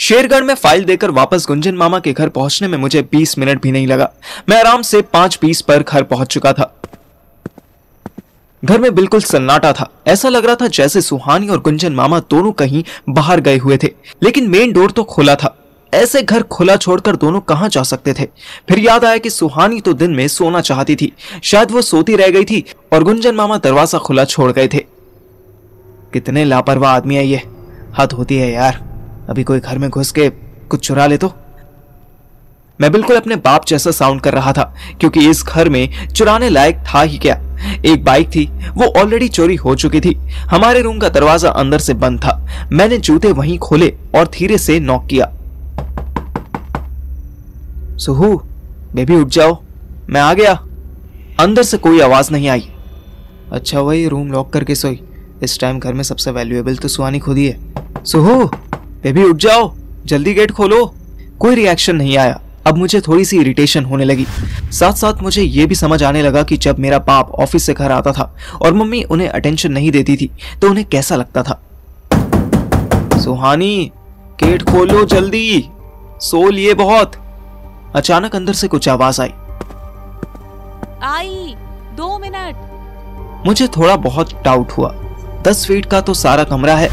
शेरगढ़ में फाइल देकर वापस गुंजन मामा के घर पहुंचने में मुझे 20 मिनट भी नहीं लगा। मैं आराम से 5:20 पर घर पहुंच चुका था। घर में बिल्कुल सन्नाटा था। ऐसा लग रहा था जैसे सुहानी और गुंजन मामा दोनों कहीं बाहर गए हुए थे, लेकिन मेन डोर तो खुला था। ऐसे घर खुला छोड़कर दोनों कहां जा सकते थे। फिर याद आया कि सुहानी तो दिन में सोना चाहती थी, शायद वो सोती रह गई थी और गुंजन मामा दरवाजा खुला छोड़ गए थे। कितने लापरवाह आदमी है ये, हद होती है यार। अभी कोई घर में घुस के कुछ चुरा ले तो। मैं बिल्कुल अपने बाप जैसा साउंड कर रहा था, क्योंकि इस घर में चुराने लायक था ही क्या। एक बाइक थी, वो ऑलरेडी चोरी हो चुकी थी। हमारे रूम का दरवाजा अंदर से बंद था। मैंने जूते वहीं खोले और धीरे से नॉक किया। सुहू, बेबी उठ जाओ, मैं आ गया। अंदर से कोई आवाज नहीं आई। अच्छा वही रूम लॉक करके सोई। इस टाइम घर में सबसे वैल्यूएबल तो सुहानी खुद ही है। सुहू, बेबी उठ जाओ, जल्दी गेट खोलो। कोई रिएक्शन नहीं आया। अब मुझे थोड़ी सी इरिटेशन होने लगी। साथ साथ मुझे यह भी समझ आने लगा कि जब मेरा बाप ऑफिस से घर आता था और मम्मी उन्हें अटेंशन नहीं देती थी तो उन्हें कैसा लगता था। सुहानी, गेट खोलो जल्दी, सो लिए बहुत। अचानक अंदर से कुछ आवाज आई। 2 मिनट। मुझे थोड़ा बहुत डाउट हुआ। 10 फीट का तो सारा कमरा है,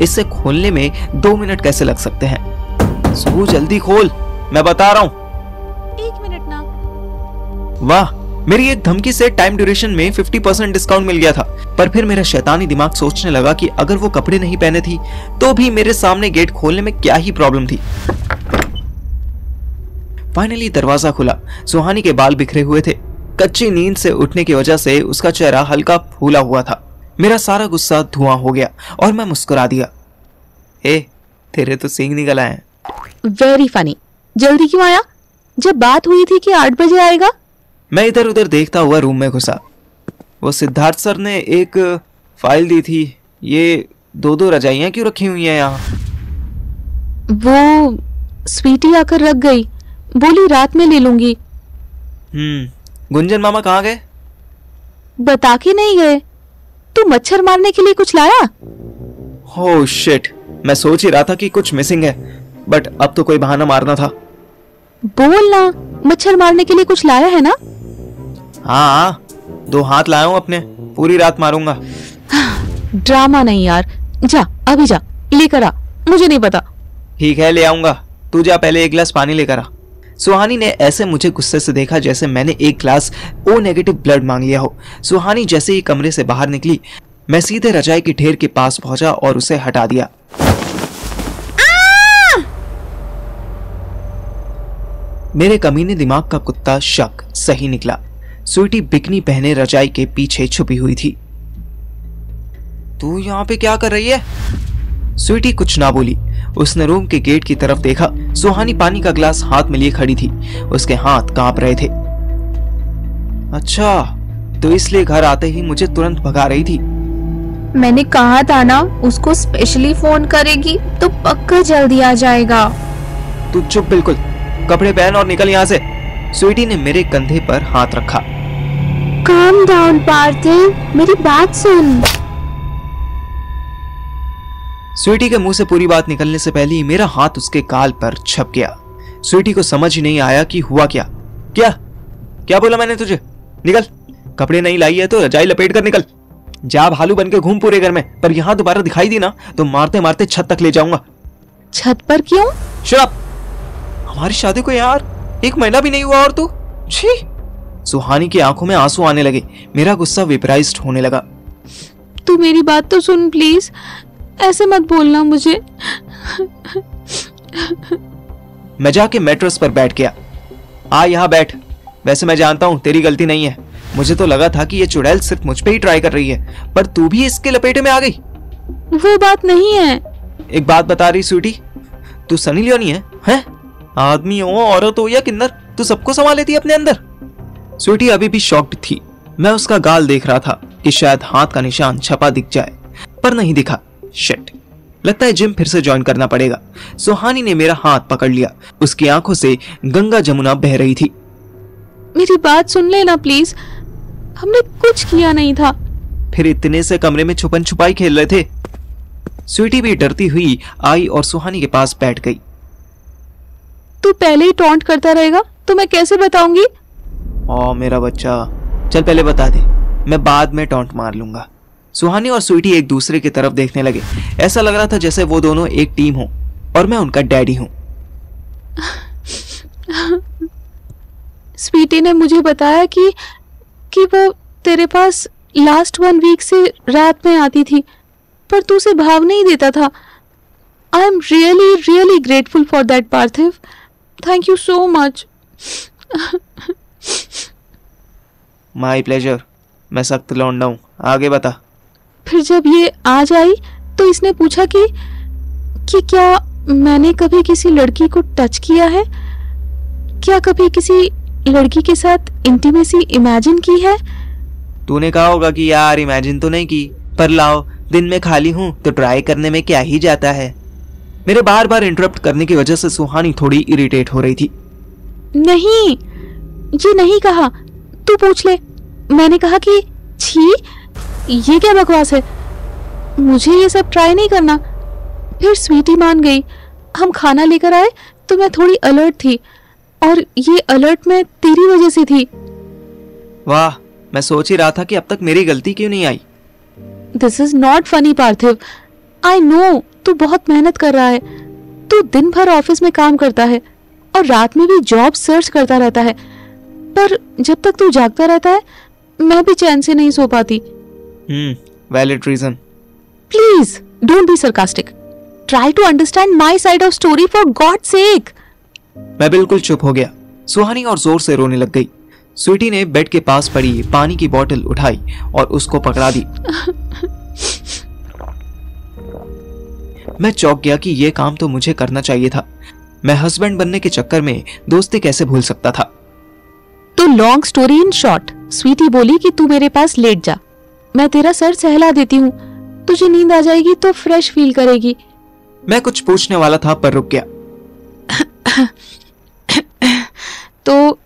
इसे खोलने में 2 मिनट कैसे लग सकते हैं। सुबह जल्दी खोल, मैं बता रहा हूं। 1 मिनट ना। वाह, मेरी एक धमकी से टाइम ड्यूरेशन में 50% डिस्काउंट मिल गया था। पर फिर मेरा शैतानी दिमाग सोचने लगा कि अगर वो कपड़े नहीं पहने थी तो भी मेरे सामने गेट खोलने में क्या ही प्रॉब्लम थी। फाइनली दरवाजा खुला। सुहानी के बाल बिखरे हुए थे। कच्ची नींद से उठने की वजह से उसका चेहरा हल्का फूला हुआ था। मेरा सारा गुस्सा धुआं हो गया और मैं मुस्कुरा दिया। तेरे तो सींग निकल आए। Very funny. जल्दी क्यों आया? जब बात हुई थी कि 8 बजे आएगा। मैं इधर उधर देखता हुआ रूम में घुसा। वो सिद्धार्थ सर ने एक फाइल दी थी। ये 2-2 रजाइयां क्यों रखी हुई हैं यहाँ? वो स्वीटी आकर रख गई, बोली रात में ले लूंगी। गुंजन मामा कहाँ गए? बता के नहीं गए। तू मच्छर मारने के लिए कुछ लाया? ओह शिट, मैं सोच ही रहा था कि कुछ मिसिंग है, बट अब तो कोई बहाना मारना था। बोल ना, मच्छर मारने के लिए कुछ लाया है ना? हाँ, 2 हाथ लाया हूं अपने, पूरी रात मारूंगा। ड्रामा नहीं यार, जा अभी जा लेकर आ। मुझे नहीं पता। ठीक है, ले आऊंगा। तू जा पहले 1 गिलास पानी लेकर आ। सुहानी ने ऐसे मुझे गुस्से से देखा जैसे मैंने 1 गिलास ओ नेगेटिव ब्लड मांग लिया हो। सुहानी जैसे ही कमरे से बाहर निकली, मैं सीधे रजाई के ढेर के पास पहुंचा और उसे हटा दिया। मेरे कमीने दिमाग का कुत्ता शक सही निकला। स्वीटी बिकनी पहने रजाई के पीछे छुपी हुई थी। तू यहाँ पे क्या कर रही है? स्वीटी कुछ ना बोली। उसने रूम के गेट की तरफ देखा। सुहानी पानी का ग्लास हाथ में लिए खड़ी थी। उसके हाथ कांप रहे थे। अच्छा, तो इसलिए घर आते ही मुझे तुरंत भगा रही थी। मैंने कहा था ना, उसको स्पेशली फोन करेगी तो पक्का जल्दी आ जाएगा। तू चुप बिल्कुल। कपड़े पहन और निकल यहाँ से। स्वीटी ने मेरे कंधे पर हाथ रखा। काम डाउन पार्थिव, मेरी बात सुन। स्वीटी के मुंह से पूरी बात निकलने से पहले ही मेरा हाथ उसके गाल पर छप गया। स्वीटी को समझ ही नहीं आया कि हुआ क्या। क्या क्या बोला मैंने तुझे? निकल। कपड़े नहीं लाई है तो रजाई लपेट कर निकल। जा भालू बन के घूम पूरे घर में, पर यहाँ दोबारा दिखाई दी ना तो मारते मारते छत तक ले जाऊंगा। छत पर क्यों? Shut up. हमारी शादी को यार 1 महीना भी नहीं हुआ और तू छी। सुहानी की आंखों में आंसू आने लगे। मेरा गुस्सा वेपराइज्ड होने लगा। तू मेरी बात तो सुन प्लीज, ऐसे मत बोलना मुझे। मैं जाके मैट्रेस पर बैठ गया। आ यहाँ बैठ। वैसे मैं जानता हूँ तेरी गलती नहीं है। मुझे तो लगा था कि ये चुड़ैल सिर्फ मुझ पे ही ट्राई कर रही है, पर तू भी इसके लपेटे में आ गई। वो बात नहीं है। एक बात बता रही स्वीटी, तू सनी लियोनी है? आदमी हो, औरत हो या किन्नर, तू सबको संभाल लेती है अपने अंदर। स्वीटी अभी भी शॉक्ड थी। मैं उसका गाल देख रहा था कि शायद हाथ का निशान छपा दिख जाए, पर नहीं दिखा। शिट, लगता है जिम फिर से ज्वाइन करना पड़ेगा। सुहानी ने मेरा हाथ पकड़ लिया। उसकी आंखों से गंगा जमुना बह रही थी। मेरी बात सुन लेना प्लीज, हमने कुछ किया नहीं था। फिर इतने से कमरे में छुपन छुपाई खेल रहे थे। स्वीटी भी डरती हुई आई और सुहानी के पास बैठ गई। तू पहले ही टॉन्ट करता रहेगा तो मैं कैसे बताऊंगी? ओ मेरा बच्चा, चल पहले बता दे, मैं बाद में टॉन्ट मार लूंगा। सुहानी और स्वीटी एक दूसरे की तरफ देखने लगे। ऐसा लग रहा था जैसे वो दोनों एक टीम हो और मैं उनका डैडी हूं। स्वीटी ने मुझे बताया कि वो तेरे पास लास्ट 1 वीक से रात में आती थी, पर तू उसे भाव नहीं देता था। I am really really grateful for that Parthiv. Thank you so much. My pleasure. मैं सख्त लौंडा हूं, आगे बता। फिर जब ये आज आई तो इसने पूछा कि क्या मैंने कभी किसी लड़की को टच किया है, क्या कभी किसी लड़की के साथ इंटीमेसी इमेजिन की है। तूने कहा होगा कि यार इमेजिन तो नहीं की, पर लाओ दिन में खाली हूं तो ट्राई करने में क्या ही जाता है। मेरे बार बार इंटरप्ट करने की वजह से सुहानी थोड़ी इरिटेट हो रही थी। नहीं, ये नहीं कहा, तू पूछ ले। मैंने कहा कि छी, ये क्या बकवास है, मुझे ये सब ट्राई नहीं करना। फिर स्वीटी मान गई। हम खाना लेकर आए तो मैं थोड़ी अलर्ट थी, और ये अलर्ट में तेरी वजह से थी। वाह, मैं सोच ही रहा था कि अब तक मेरी गलती क्यों नहीं आई। This is not funny Parthiv. I know तू बहुत मेहनत कर रहा है। तू दिन भर ऑफिस में काम करता है और रात में भी जॉब सर्च करता रहता है, पर जब तक तू जागता रहता है मैं भी चैन से नहीं सो पाती। Valid reason. Please don't be sarcastic. Try to understand my side of story for God sake. मैं बिल्कुल चुप हो गया। सुहानी और जोर से रोने लग गई। स्वीटी ने बेड के पास पड़ी पानी की बोतल उठाई और उसको पकड़ा दी। मैं चौंक गया कि यह काम तो मुझे करना चाहिए था। मैं हस्बैंड बनने के चक्कर में दोस्ती कैसे भूल सकता था। तो long story in short, Sweety बोली कि तू मेरे पास लेट जा, मैं तेरा सर सहला देती हूँ, तुझे नींद आ जाएगी तो फ्रेश फील करेगी। मैं कुछ पूछने वाला था पर रुक गया। तो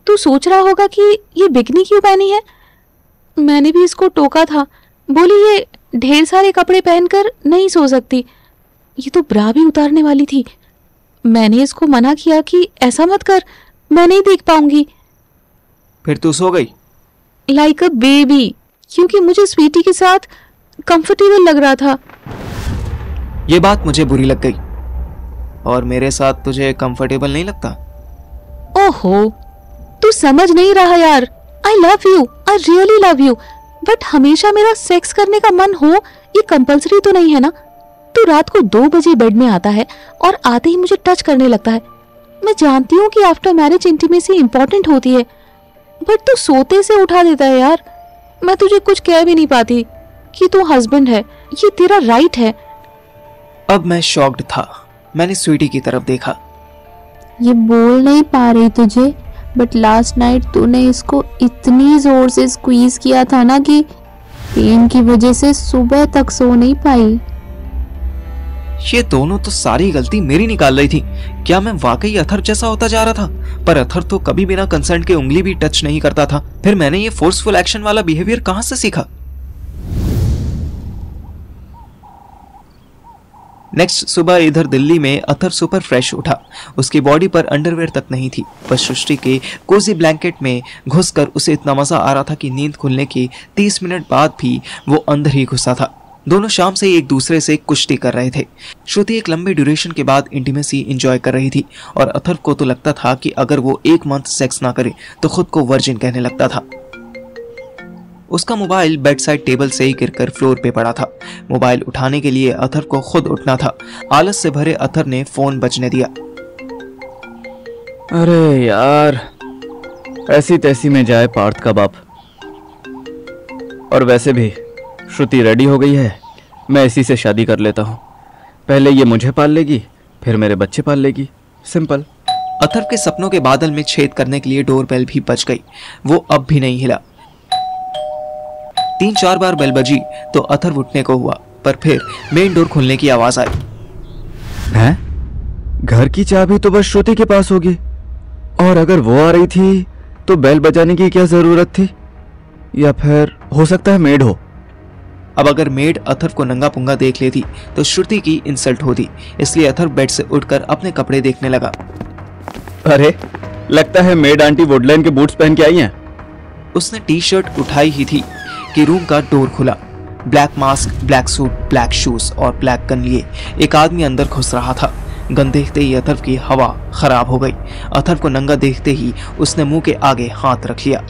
तू सोच रहा होगा कि ये बिकनी क्यों पहनी है। मैंने भी इसको टोका था, बोली ये ढेर सारे कपड़े पहनकर नहीं सो सकती, ये तो ब्रा भी उतारने वाली थी। मैंने इसको मना किया कि ऐसा मत कर, मैं नहीं देख पाऊंगी। फिर तू सो गई लाइक अ बेबी, क्योंकि मुझे स्वीटी के साथ कंफर्टेबल लग रहा था। ये बात मुझे बुरी लग गई। और मेरे साथ तुझे कंफर्टेबल नहीं लगता? ओहो, तू समझ नहीं रहा यार। I love you, I really love you, but हमेशा मेरा सेक्स करने का मन हो ये कंपल्सरी तो नहीं है ना। तू रात को 2 बजे बेड में आता है और आते ही मुझे टच करने लगता है। मैं जानती हूँ कि आफ्टर मैरिज इंटीमेसी इंपॉर्टेंट होती है, बट तू सोते से उठा देता है यार। मैं तुझे कुछ कह भी नहीं पाती कि तू हस्बैंड है, ये तेरा राइट है। अब मैं शॉक्ड था। मैंने स्वीटी की तरफ देखा। ये बोल नहीं पा रही तुझे, बट लास्ट नाइट तूने इसको इतनी जोर से स्क्वीज किया था ना कि पेन की वजह से सुबह तक सो नहीं पाई। ये दोनों तो सारी गलती मेरी निकाल रही थी। क्या मैं वाकई अथर जैसा होता जा रहा था? पर अथर तो कभी बिना कंसर्न के उंगली भी टच नहीं करता था। फिर मैंने ये फोर्सफुल एक्शन वाला बिहेवियर कहां से सीखा? नेक्स्ट सुबह इधर दिल्ली में अथर सुपर फ्रेश उठा। उसकी बॉडी पर अंडरवेयर तक नहीं थी, बस सृष्टि के कोजी ब्लैंकेट में घुसकर उसे इतना मजा आ रहा था कि नींद खुलने के 30 मिनट बाद भी वो अंदर ही घुसा था। दोनों शाम से एक दूसरे से कुश्ती कर रहे थे। श्रुति एक लंबे ड्यूरेशन के बाद इंटीमेसी एंजॉय कर रही थी और अथर को तो लगता था कि अगर वो 1 मंथ सेक्स ना करे तो खुद को वर्जिन कहने लगता था। उसका मोबाइल बेड साइड टेबल से ही गिरकर फ्लोर पे पड़ा था। मोबाइल उठाने के लिए अथर को खुद उठना था। आलस से भरे अथर ने फोन बजने दिया। अरे यार, ऐसी तैसी में जाए पार्थ का बाप। और वैसे भी श्रुति रेडी हो गई है, मैं इसी से शादी कर लेता हूँ। पहले ये मुझे पाल लेगी, फिर मेरे बच्चे पाल लेगी, सिंपल। अथर के सपनों के बादल में छेद करने के लिए डोरबेल भी बज गई। वो अब भी नहीं हिला। 3-4 बार बेल बजी तो अथर उठने को हुआ, पर फिर मेन डोर खुलने की आवाज आई। हैं? घर की चाबी तो बस श्रुति के पास होगी, और अगर वो आ रही थी तो बेल बजाने की क्या जरूरत थी? या फिर हो सकता है मेड हो। अब अगर मेड अथर्व को नंगा पुंगा देख लेती तो श्रुति की इंसल्ट होती, इसलिए अथर्व बेड से उठकर अपने कपड़े देखने लगा। अरे लगता है मेड आंटी वुडलैंड के बूट्स पहन के आई हैं। उसने टी शर्ट उठाई ही थी कि रूम का डोर खुला। Black mask, black suit, black shoes और ब्लैक गन लिए एक आदमी अंदर घुस रहा था। गन देखते ही अथर्व की हवा खराब हो गई। अथर्व को नंगा देखते ही उसने मुंह के आगे हाथ रख लिया।